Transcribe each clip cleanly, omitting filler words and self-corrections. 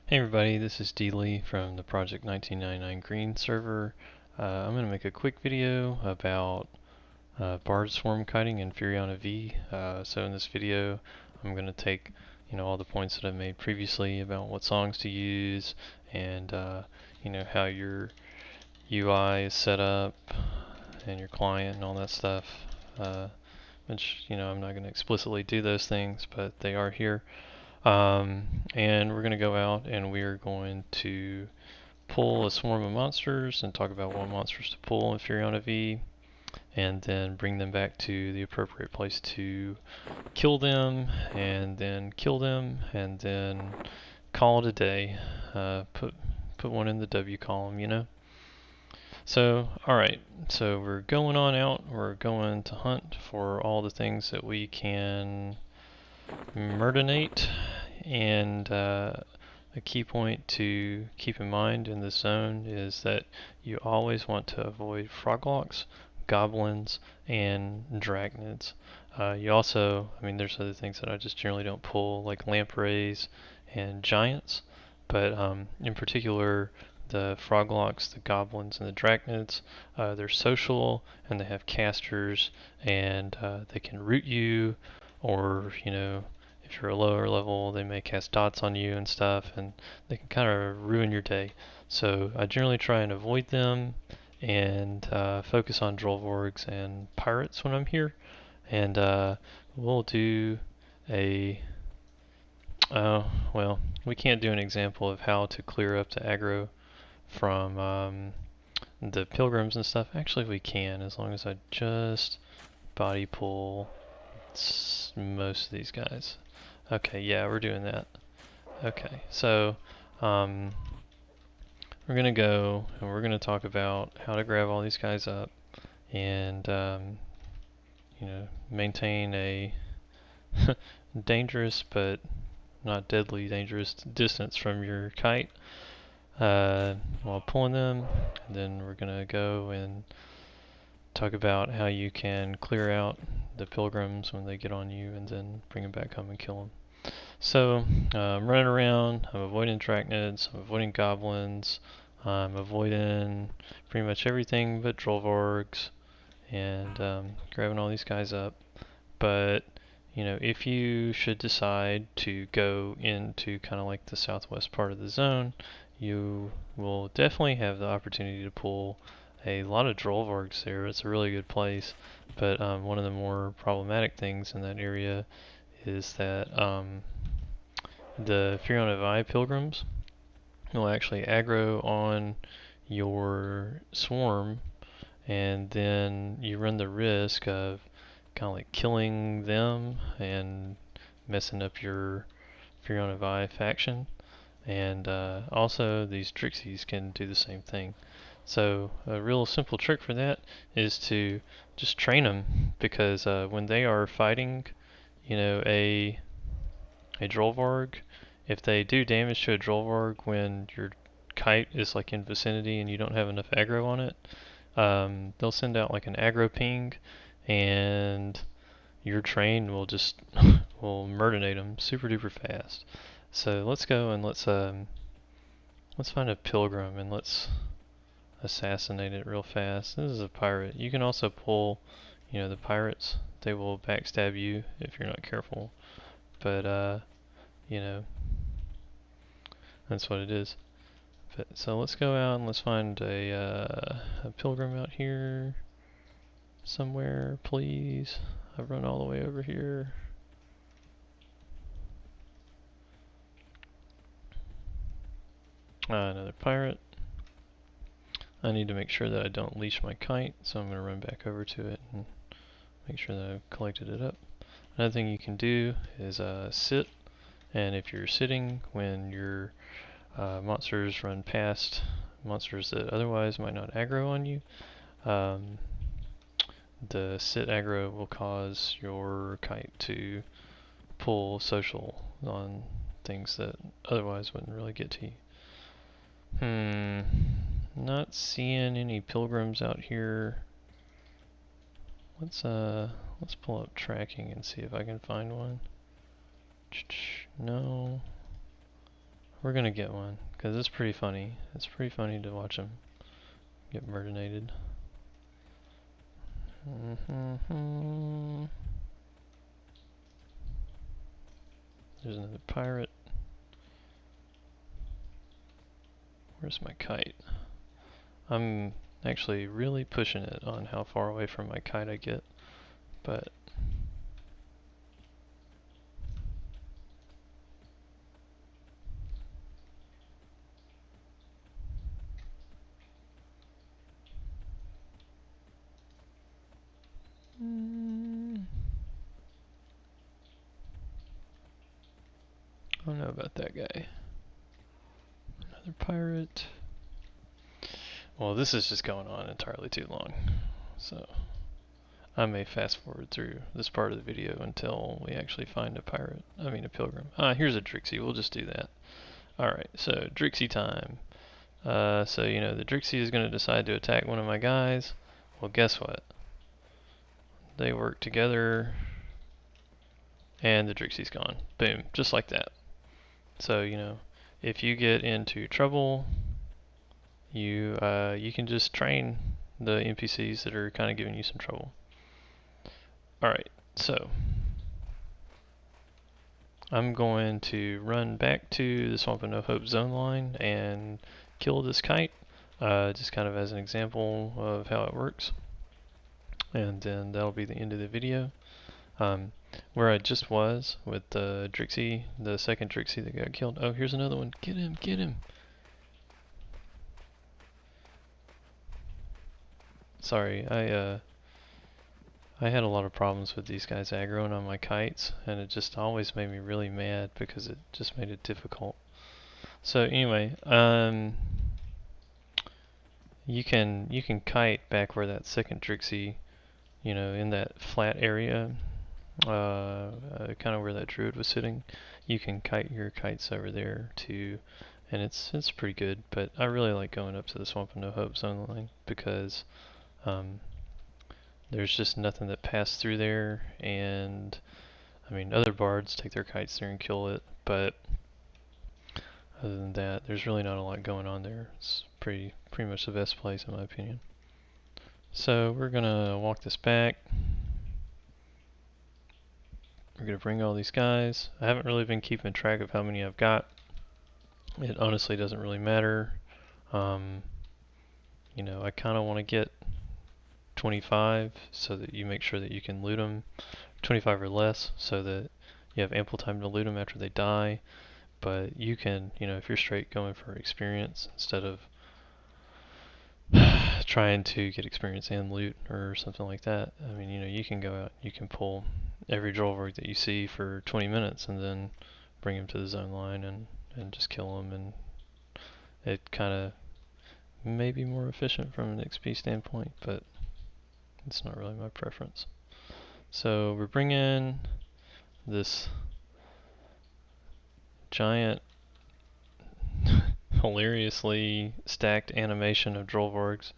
Hey everybody, this is D. Lee from the Project 1999 Green server. I'm going to make a quick video about barred swarm kiting in Firiona Vie. So in this video, I'm going to take all the points that I've made previously about what songs to use and how your UI is set up and your client and all that stuff. Which I'm not going to explicitly do those things, but they are here. And we're going to go out and we are going to pull a swarm of monsters and talk about what monsters to pull in Firiona Vie, and then bring them back to the appropriate place to kill them, and then kill them, and then call it a day. Put one in the W column. So, alright, so we're going on out, we're going to hunt for all the things that we can murdenate, and a key point to keep in mind in this zone is that you always want to avoid froglocks, goblins, and dragonids. You also, there's other things that I just generally don't pull, like lampreys and giants, but in particular, the froglocks, the goblins, and the dragonids, they're social and they have casters, and they can root you, or if you're a lower level, they may cast dots on you and stuff, and they can kind of ruin your day. So I generally try and avoid them, and focus on Drollvorgs and pirates when I'm here. And we'll do a well, we can't do an example of how to clear up the aggro from the pilgrims and stuff. Actually, we can, as long as I just body pull most of these guys. Okay, yeah, we're doing that. Okay, so we're gonna go and we're gonna talk about how to grab all these guys up and maintain a dangerous but not deadly dangerous distance from your kite while pulling them. And then we're gonna go and talk about how you can clear out the pilgrims when they get on you, and then bring them back home and kill them. So I'm running around, I'm avoiding dragonids, I'm avoiding goblins, I'm avoiding pretty much everything but Drollvorgs, and grabbing all these guys up. But if you should decide to go into kind of like the southwest part of the zone, you will definitely have the opportunity to pull a lot of Drollvorgs there. It's a really good place, but one of the more problematic things in that area is that the Firiona Vie pilgrims will actually aggro on your swarm, and then you run the risk of kind of like killing them and messing up your Firiona Vie faction. And also these drixies can do the same thing. So a real simple trick for that is to just train them, because when they are fighting, a Drollvorg, if they do damage to a Drollvorg when your kite is like in vicinity and you don't have enough aggro on it, they'll send out like an aggro ping, and your train will just will murderate them super duper fast. So let's go and let's find a pilgrim and let's assassinate it real fast. This is a pirate. You can also pull, the pirates. They will backstab you if you're not careful. But you know, that's what it is. But so let's go out and let's find a pilgrim out here somewhere, please. I've run all the way over here. Another pirate. I need to make sure that I don't leash my kite, so I'm going to run back over to it and make sure that I've collected it up. Another thing you can do is sit, and if you're sitting when your monsters run past monsters that otherwise might not aggro on you, the sit aggro will cause your kite to pull social on things that otherwise wouldn't really get to you. Not seeing any pilgrims out here. Let's pull up tracking and see if I can find one. No. we're gonna get one, because it's pretty funny. It's pretty funny to watch them get murdinated. There's another pirate. Where's my kite? I'm actually really pushing it on how far away from my kite I get, but I don't know about that guy. Another pirate. Well, this is just going on entirely too long, so I may fast forward through this part of the video until we actually find a pirate. I mean a pilgrim. Here's a drixie. We'll just do that. Alright, so drixie time. So you know the drixie is going to decide to attack one of my guys. Well, guess what? They work together, and the drixie's gone. Boom, just like that. So you know, if you get into trouble, you can just train the NPCs that are kind of giving you some trouble. Alright, so I'm going to run back to the Swamp of No Hope zone line and kill this kite, just kind of as an example of how it works. And then that'll be the end of the video. Where I just was with the drixie, the second drixie that got killed. Oh, here's another one. Get him, get him. Sorry, I had a lot of problems with these guys aggroing on my kites, and it just always made me really mad because it just made it difficult. So anyway, you can kite back where that second drixie, you know, in that flat area, kind of where that druid was sitting. You can kite your kites over there too, and it's pretty good. But I really like going up to the Swamp of No Hope zone line because there's just nothing that passed through there, and I mean other bards take their kites there and kill it, but other than that, there's really not a lot going on there. It's pretty much the best place in my opinion. So we're gonna walk this back. We're gonna bring all these guys. I haven't really been keeping track of how many I've got. It honestly doesn't really matter. You know, I kind of want to get 25 so that you make sure that you can loot them. 25 or less so that you have ample time to loot them after they die. But you can, you know, if you're straight going for experience instead of trying to get experience and loot or something like that, I mean, you know, you can go out, you can pull every Drollvorg that you see for 20 minutes and then bring them to the zone line and just kill them, and it kind of may be more efficient from an XP standpoint, but it's not really my preference. So we're bringing this giant hilariously stacked animation of Drollvorgs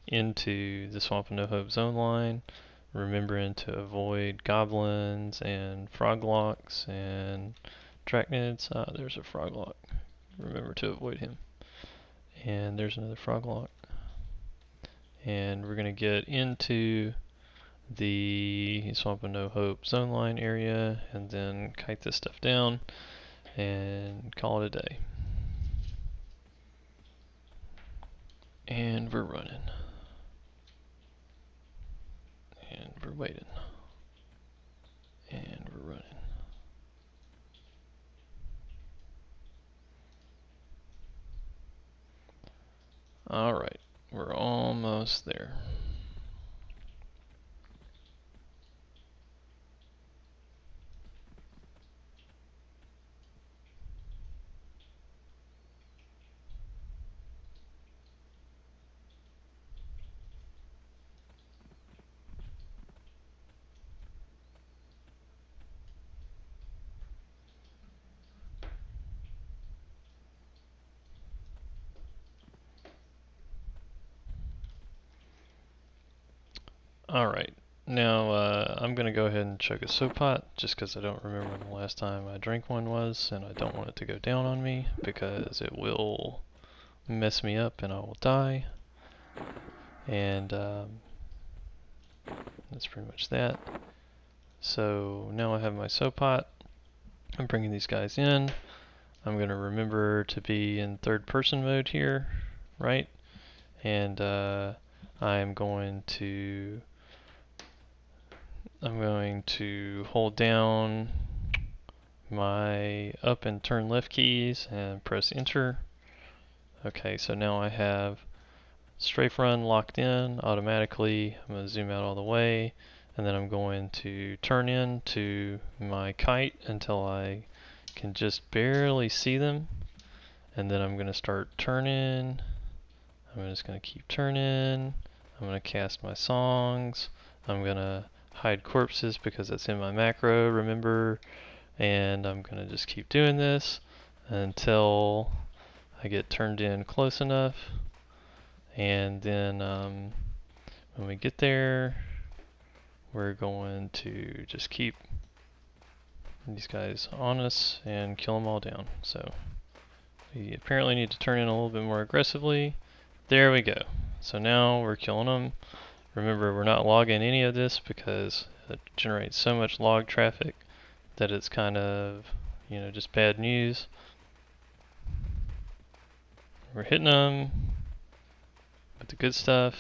into the Swamp of No Hope zone line, remembering to avoid goblins and froglocks and drachnids. There's a froglock. Remember to avoid him. And there's another froglock. And we're going to get into the Swamp of No Hope zone line area and then kite this stuff down and call it a day. And we're running. And we're waiting. And we're running. Alright, we're almost there. Alright, Now I'm going to go ahead and chug a soap pot just because I don't remember when the last time I drank one was, and I don't want it to go down on me because it will mess me up and I will die. And that's pretty much that. So now I have my soap pot. I'm bringing these guys in. I'm going to remember to be in third person mode here, right? And I'm going to hold down my up and turn left keys and press enter. Okay, so now I have strafe run locked in automatically. I'm going to zoom out all the way, and then I'm going to turn in to my kite until I can just barely see them, and then I'm going to start turning. I'm just going to keep turning. I'm going to cast my songs. I'm going to hide corpses because that's in my macro, remember, and I'm going to just keep doing this until I get turned in close enough. And then when we get there, we're going to just keep these guys on us and kill them all down. So we apparently need to turn in a little bit more aggressively. There we go. So now we're killing them. Remember, we're not logging any of this because it generates so much log traffic that it's kind of, just bad news. We're hitting them with the good stuff.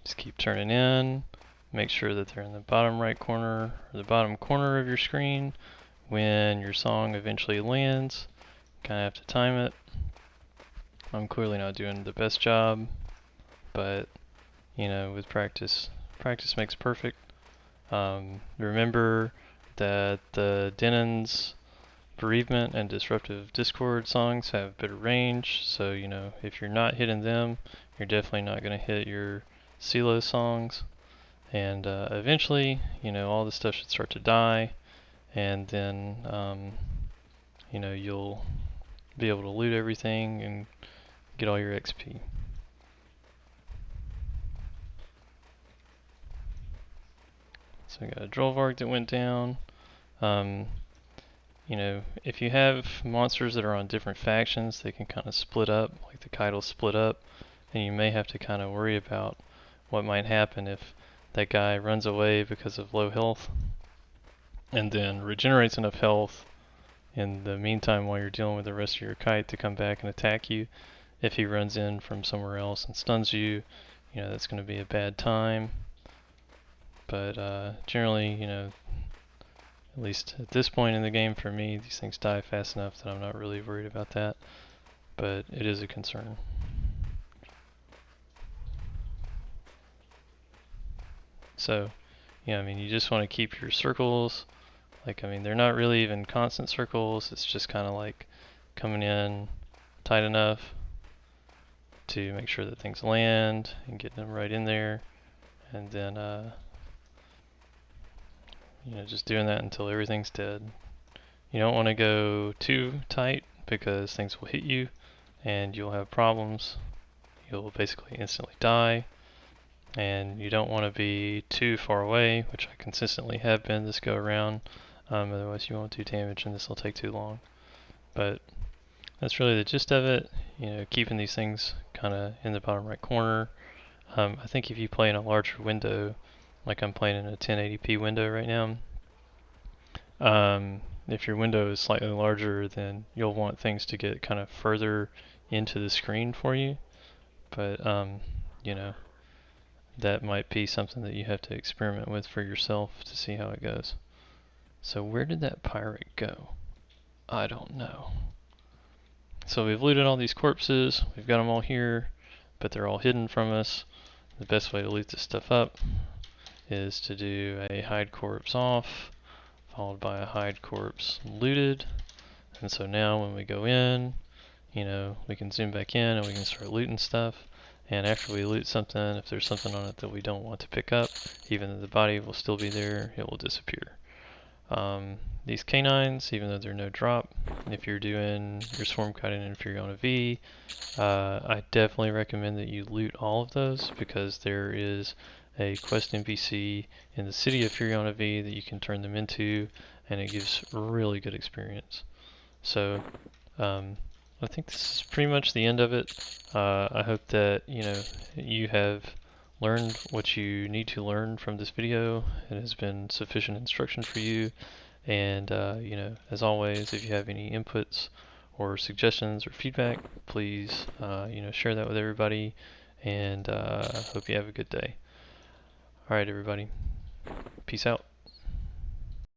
Just keep turning in. Make sure that they're in the bottom right corner or the bottom corner of your screen when your song eventually lands. Kind of have to time it. I'm clearly not doing the best job, but with practice makes perfect. Remember that the Denon's bereavement and disruptive discord songs have better range, so if you're not hitting them, you're definitely not going to hit your CeeLo songs. And eventually, all this stuff should start to die, and then you'll be able to loot everything and get all your XP. So we got a Drollvarg that went down. If you have monsters that are on different factions, they can kind of split up, like the kite will split up, and you may have to kind of worry about what might happen if that guy runs away because of low health and then regenerates enough health in the meantime while you're dealing with the rest of your kite to come back and attack you. If he runs in from somewhere else and stuns you, that's going to be a bad time. But generally, at least at this point in the game for me, these things die fast enough that I'm not really worried about that. But it is a concern. So, you just want to keep your circles. They're not really even constant circles. It's just kind of like coming in tight enough to make sure that things land and getting them right in there. And then, just doing that until everything's dead. You don't want to go too tight because things will hit you and you'll have problems. You'll basically instantly die. And you don't want to be too far away, which I consistently have been this go around. Otherwise you won't do damage and this will take too long. But that's really the gist of it. Keeping these things kind of in the bottom right corner. I think if you play in a larger window, like I'm playing in a 1080p window right now, if your window is slightly larger, then you'll want things to get kind of further into the screen for you. But that might be something that you have to experiment with for yourself to see how it goes. So where did that pirate go? I don't know. So we've looted all these corpses. We've got them all here, but they're all hidden from us. the best way to loot this stuff up is to do a hide corpse off, followed by a hide corpse looted. And so now when we go in, we can zoom back in and we can start looting stuff. And after we loot something, if there's something on it that we don't want to pick up, even though the body will still be there, it will disappear. These canines, even though they're no drop, if you're doing your swarm kiting in Firiona Vie, I definitely recommend that you loot all of those, because there is a quest NPC in the city of Firiona Vie that you can turn them into, and it gives really good experience. So I think this is pretty much the end of it. I hope that you have learned what you need to learn from this video. It has been sufficient instruction for you. And as always, if you have any inputs or suggestions or feedback, please share that with everybody. And hope you have a good day. All right, everybody. Peace out.